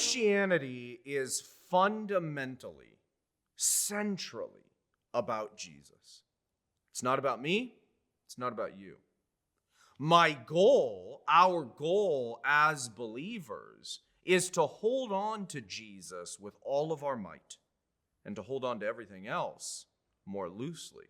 Christianity is fundamentally, centrally about Jesus. It's not about me. It's not about you. My goal, our goal as believers, is to hold on to Jesus with all of our might and to hold on to everything else more loosely.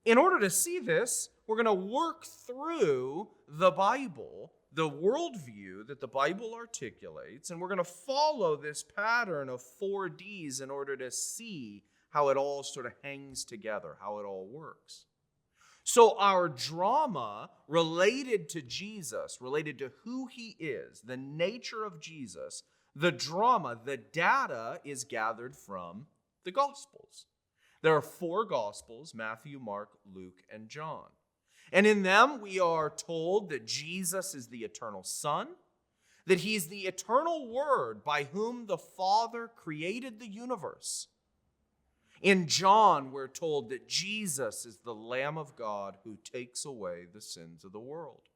In order to see this, we're going to work through the Bible, the worldview that the Bible articulates, and we're going to follow this pattern of 4 Ds in order to see how it all sort of hangs together, how it all works. So our drama related to Jesus, related to who he is, the nature of Jesus, the drama, the data is gathered from the Gospels. There are 4 Gospels, Matthew, Mark, Luke, and John. And in them we are told that Jesus is the eternal Son, that he's the eternal Word by whom the Father created the universe. In John, we're told that Jesus is the Lamb of God who takes away the sins of the world.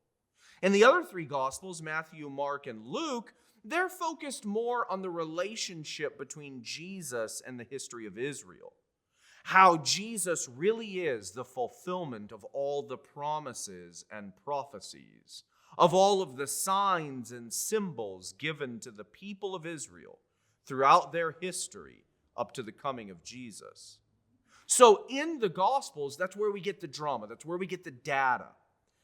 In the other 3 Gospels, Matthew, Mark, and Luke, they're focused more on the relationship between Jesus and the history of Israel. How Jesus really is the fulfillment of all the promises and prophecies, of all of the signs and symbols given to the people of Israel throughout their history up to the coming of Jesus. So in the Gospels, that's where we get the drama, that's where we get the data,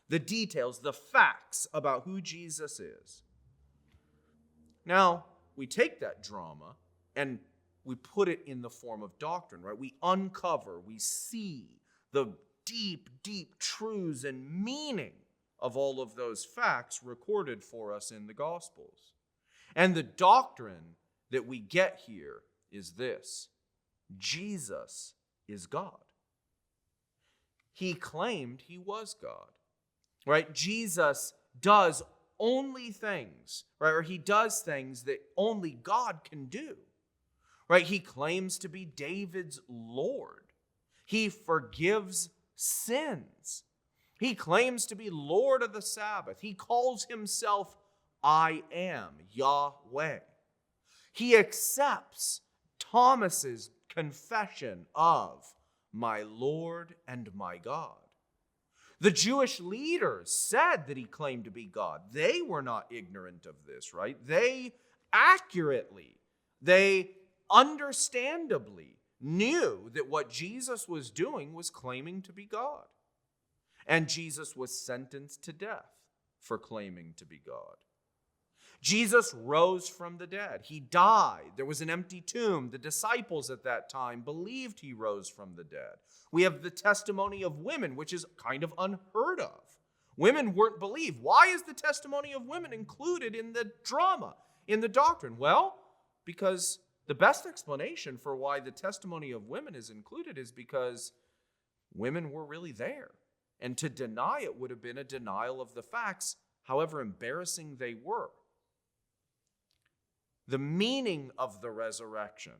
the details, the facts about who Jesus is. Now, we take that drama and we put it in the form of doctrine, right? We uncover, we see the deep, deep truths and meaning of all of those facts recorded for us in the Gospels. And the doctrine that we get here is this: Jesus is God. He claimed he was God, right? Jesus does only things, right? Or he does things that only God can do. Right? He claims to be David's Lord. He forgives sins. He claims to be Lord of the Sabbath. He calls himself I am Yahweh. He accepts Thomas's confession of my Lord and my God. The Jewish leaders said that he claimed to be God. They were not ignorant of this, right? They understandably knew that what Jesus was doing was claiming to be God. And Jesus was sentenced to death for claiming to be God. Jesus rose from the dead. He died. There was an empty tomb. The disciples at that time believed he rose from the dead. We have the testimony of women, which is kind of unheard of. Women weren't believed. Why is the testimony of women included in the drama, in the doctrine? Well, because the best explanation for why the testimony of women is included is because women were really there. And to deny it would have been a denial of the facts, however embarrassing they were. The meaning of the resurrection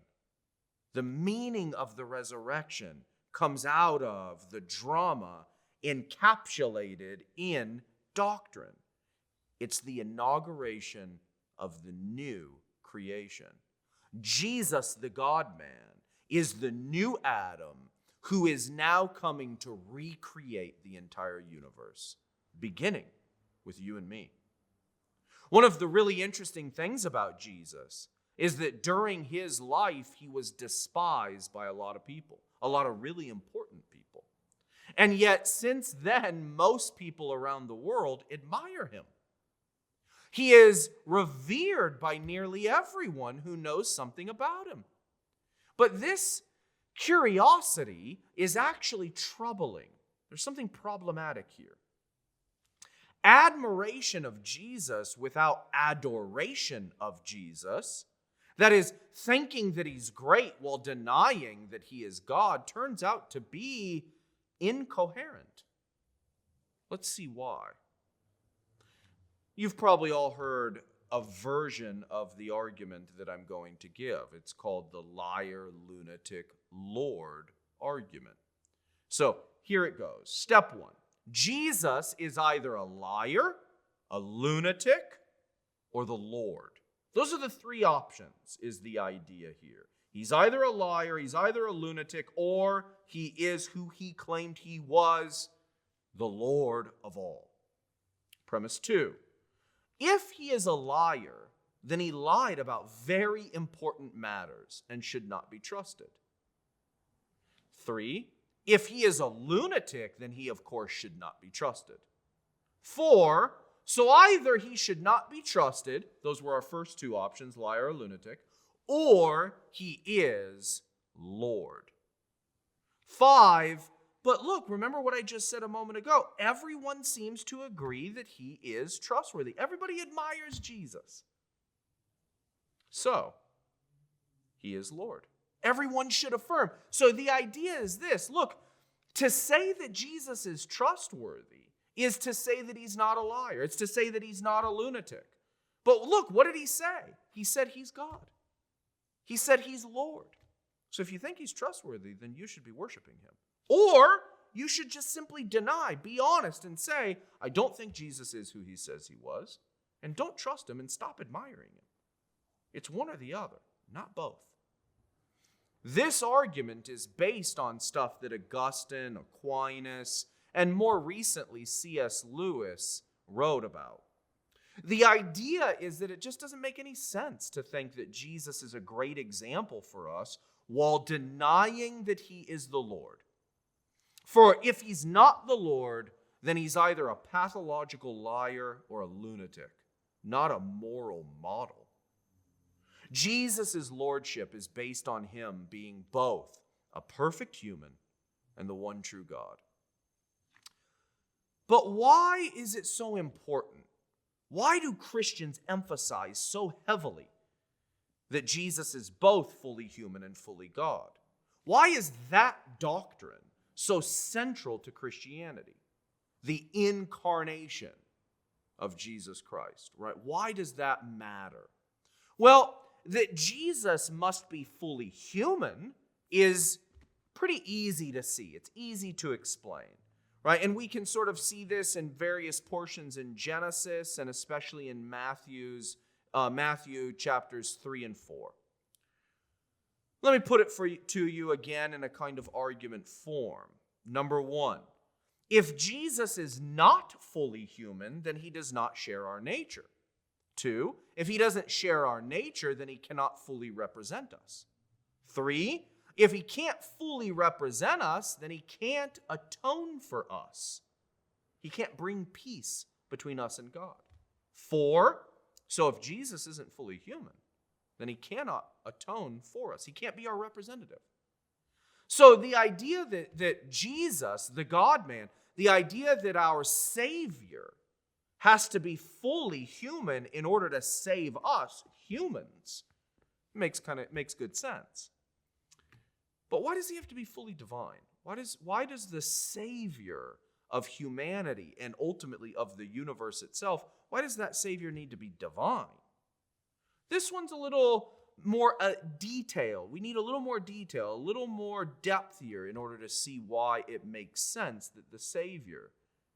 comes out of the drama encapsulated in doctrine. It's the inauguration of the new creation. Jesus, the God-man, is the new Adam who is now coming to recreate the entire universe, beginning with you and me. One of the really interesting things about Jesus is that during his life, he was despised by a lot of people, a lot of really important people. And yet, since then, most people around the world admire him. He is revered by nearly everyone who knows something about him. But this curiosity is actually troubling. There's something problematic here. Admiration of Jesus without adoration of Jesus, that is, thinking that he's great while denying that he is God, turns out to be incoherent. Let's see why. You've probably all heard a version of the argument that I'm going to give. It's called the liar, lunatic, Lord argument. So here it goes. Step 1. Jesus is either a liar, a lunatic, or the Lord. Those are the three options, is the idea here. He's either a liar, he's either a lunatic, or he is who he claimed he was, the Lord of all. Premise 2. If he is a liar, then he lied about very important matters and should not be trusted. 3. If he is a lunatic, then he, of course, should not be trusted. 4. So either he should not be trusted, those were our first two options, liar or lunatic, or he is Lord. 5. But look, remember what I just said a moment ago. Everyone seems to agree that he is trustworthy. Everybody admires Jesus. So, he is Lord. Everyone should affirm. So the idea is this. Look, to say that Jesus is trustworthy is to say that he's not a liar. It's to say that he's not a lunatic. But look, what did he say? He said he's God. He said he's Lord. So if you think he's trustworthy, then you should be worshiping him. Or you should just simply deny, be honest, and say, I don't think Jesus is who he says he was, and don't trust him and stop admiring him. It's one or the other, not both. This argument is based on stuff that Augustine, Aquinas, and more recently C.S. Lewis wrote about. The idea is that it just doesn't make any sense to think that Jesus is a great example for us while denying that he is the Lord. For if he's not the Lord, then he's either a pathological liar or a lunatic, not a moral model. Jesus' lordship is based on him being both a perfect human and the one true God. But why is it so important? Why do Christians emphasize so heavily that Jesus is both fully human and fully God? Why is that doctrine so central to Christianity? The incarnation of Jesus Christ, right? Why does that matter? Well, that Jesus must be fully human is pretty easy to see. It's easy to explain, right? And we can sort of see this in various portions in Genesis and especially in Matthew chapters 3 and 4. Let me put it to you again in a kind of argument form. Number 1, if Jesus is not fully human, then he does not share our nature. 2, if he doesn't share our nature, then he cannot fully represent us. 3, if he can't fully represent us, then he can't atone for us. He can't bring peace between us and God. 4, so if Jesus isn't fully human, then he cannot atone for us. He can't be our representative. So the idea that Jesus, the God-man, the idea that our Savior has to be fully human in order to save us, humans, makes good sense. But why does he have to be fully divine? Why does the Savior of humanity and ultimately of the universe itself, why does that Savior need to be divine? This one's a little more detail. We need a little more detail, a little more depth here in order to see why it makes sense that the Savior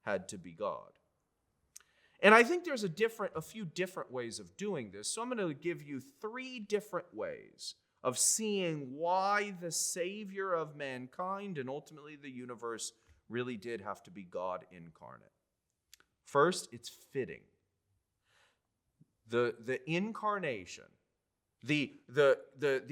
had to be God. And I think there's a few different ways of doing this. So I'm going to give you 3 different ways of seeing why the Savior of mankind and ultimately the universe really did have to be God incarnate. First, it's fitting. The incarnation, the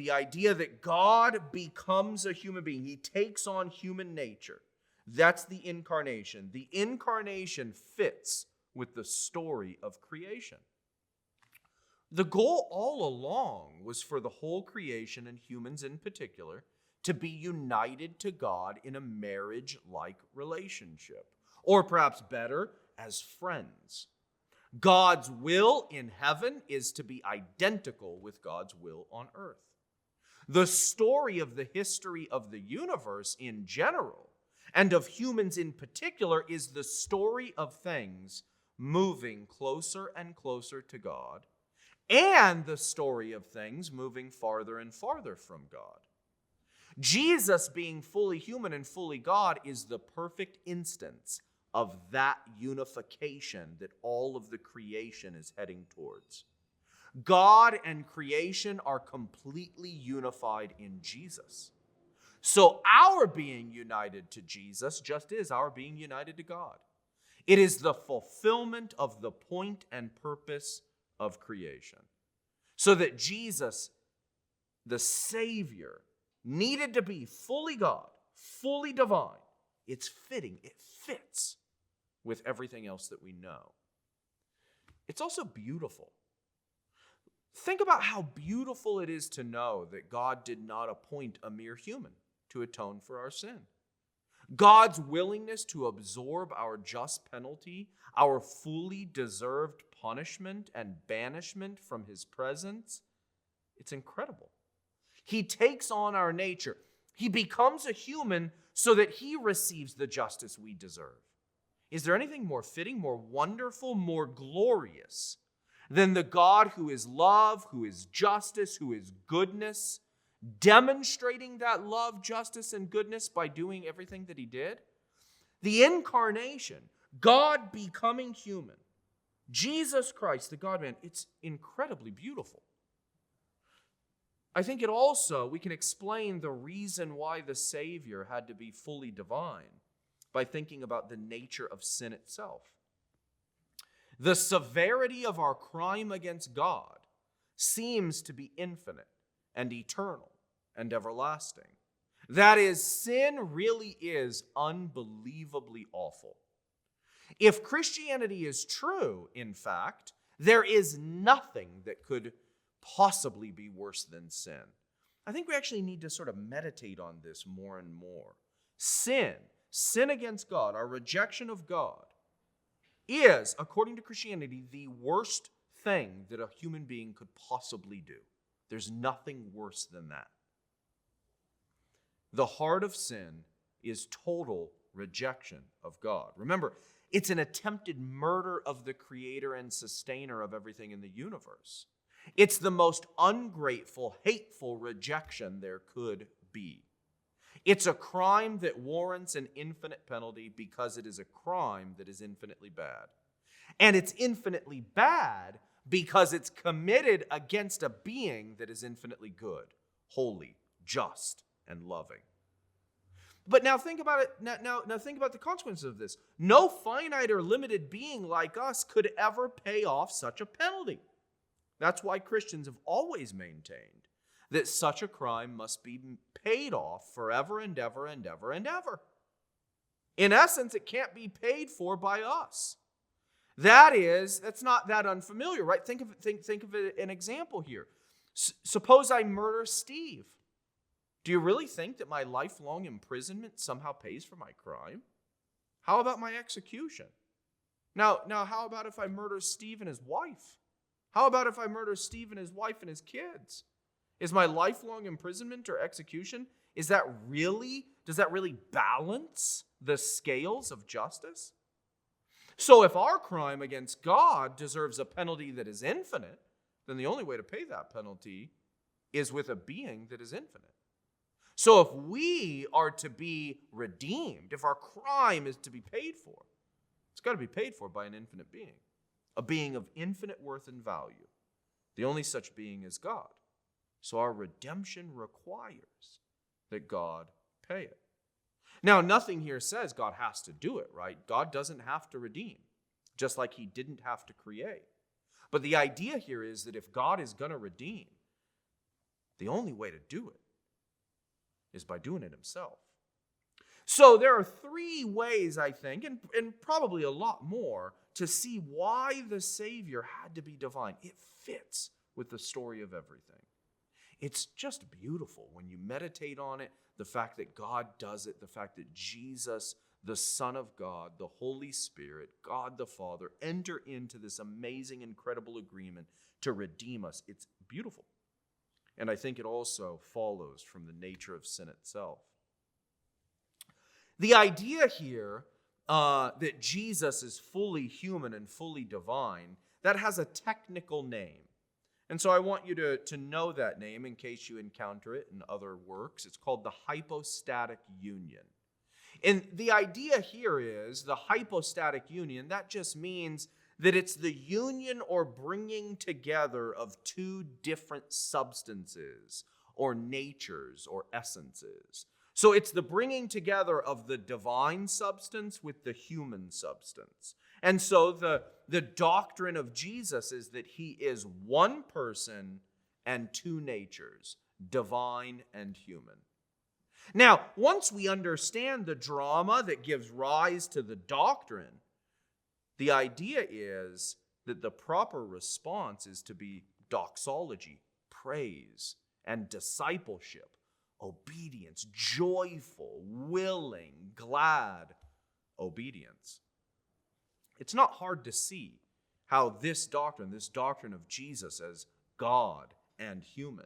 idea that God becomes a human being, he takes on human nature. That's the incarnation. The incarnation fits with the story of creation. The goal all along was for the whole creation, and humans in particular, to be united to God in a marriage-like relationship. Or perhaps better, as friends. God's will in heaven is to be identical with God's will on earth. The story of the history of the universe in general, and of humans in particular, is the story of things moving closer and closer to God, and the story of things moving farther and farther from God. Jesus being fully human and fully God is the perfect instance of that unification that all of the creation is heading towards. God and creation are completely unified in Jesus. So our being united to Jesus just is our being united to God. It is the fulfillment of the point and purpose of creation. So that Jesus, the Savior, needed to be fully God, fully divine. It's fitting, it fits with everything else that we know. It's also beautiful. Think about how beautiful it is to know that God did not appoint a mere human to atone for our sin. God's willingness to absorb our just penalty, our fully deserved punishment and banishment from his presence, it's incredible. He takes on our nature. He becomes a human so that he receives the justice we deserve. Is there anything more fitting, more wonderful, more glorious than the God who is love, who is justice, who is goodness, demonstrating that love, justice, and goodness by doing everything that he did? The incarnation, God becoming human, Jesus Christ, the God-man, it's incredibly beautiful. I think it also, we can explain the reason why the Savior had to be fully divine by thinking about the nature of sin itself. The severity of our crime against God seems to be infinite and eternal and everlasting. That is, sin really is unbelievably awful. If Christianity is true, in fact, there is nothing that could possibly be worse than sin. I think we actually need to sort of meditate on this more and more. Sin against God, our rejection of God, is, according to Christianity, the worst thing that a human being could possibly do. There's nothing worse than that. The heart of sin is total rejection of God. Remember, it's an attempted murder of the creator and sustainer of everything in the universe. It's the most ungrateful, hateful rejection there could be. It's a crime that warrants an infinite penalty because it is a crime that is infinitely bad. And it's infinitely bad because it's committed against a being that is infinitely good, holy, just, and loving. But now think about it. Now think about the consequences of this. No finite or limited being like us could ever pay off such a penalty. That's why Christians have always maintained that such a crime must be paid off forever and ever and ever and ever. In essence, it can't be paid for by us. That's not that unfamiliar, right? Think of an example here. Suppose I murder Steve. Do you really think that my lifelong imprisonment somehow pays for my crime? How about my execution? Now, how about if I murder Steve and his wife? How about if I murder Steve and his wife and his kids? Is my lifelong imprisonment or execution, does that really balance the scales of justice? So if our crime against God deserves a penalty that is infinite, then the only way to pay that penalty is with a being that is infinite. So if we are to be redeemed, if our crime is to be paid for, it's got to be paid for by an infinite being, a being of infinite worth and value. The only such being is God. So our redemption requires that God pay it. Now, nothing here says God has to do it, right? God doesn't have to redeem, just like he didn't have to create. But the idea here is that if God is going to redeem, the only way to do it is by doing it himself. So there are three ways, I think, and probably a lot more, to see why the Savior had to be divine. It fits with the story of everything. It's just beautiful when you meditate on it, the fact that God does it, the fact that Jesus, the Son of God, the Holy Spirit, God the Father, enter into this amazing, incredible agreement to redeem us. It's beautiful. And I think it also follows from the nature of sin itself. The idea here that Jesus is fully human and fully divine, that has a technical name. And so I want you to know that name in case you encounter it in other works. It's called the hypostatic union. And the idea here is the hypostatic union, that just means that it's the union or bringing together of two different substances or natures or essences. So it's the bringing together of the divine substance with the human substance. And so the doctrine of Jesus is that he is one person and two natures, divine and human. Now, once we understand the drama that gives rise to the doctrine, the idea is that the proper response is to be doxology, praise, and discipleship, obedience, joyful, willing, glad obedience. It's not hard to see how this doctrine of Jesus as God and human,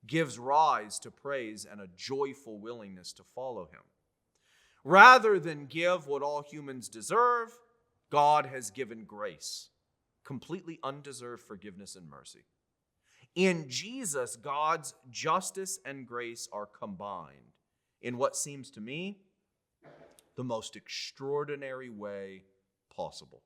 gives rise to praise and a joyful willingness to follow him. Rather than give what all humans deserve, God has given grace, completely undeserved forgiveness and mercy. In Jesus, God's justice and grace are combined in what seems to me the most extraordinary way possible.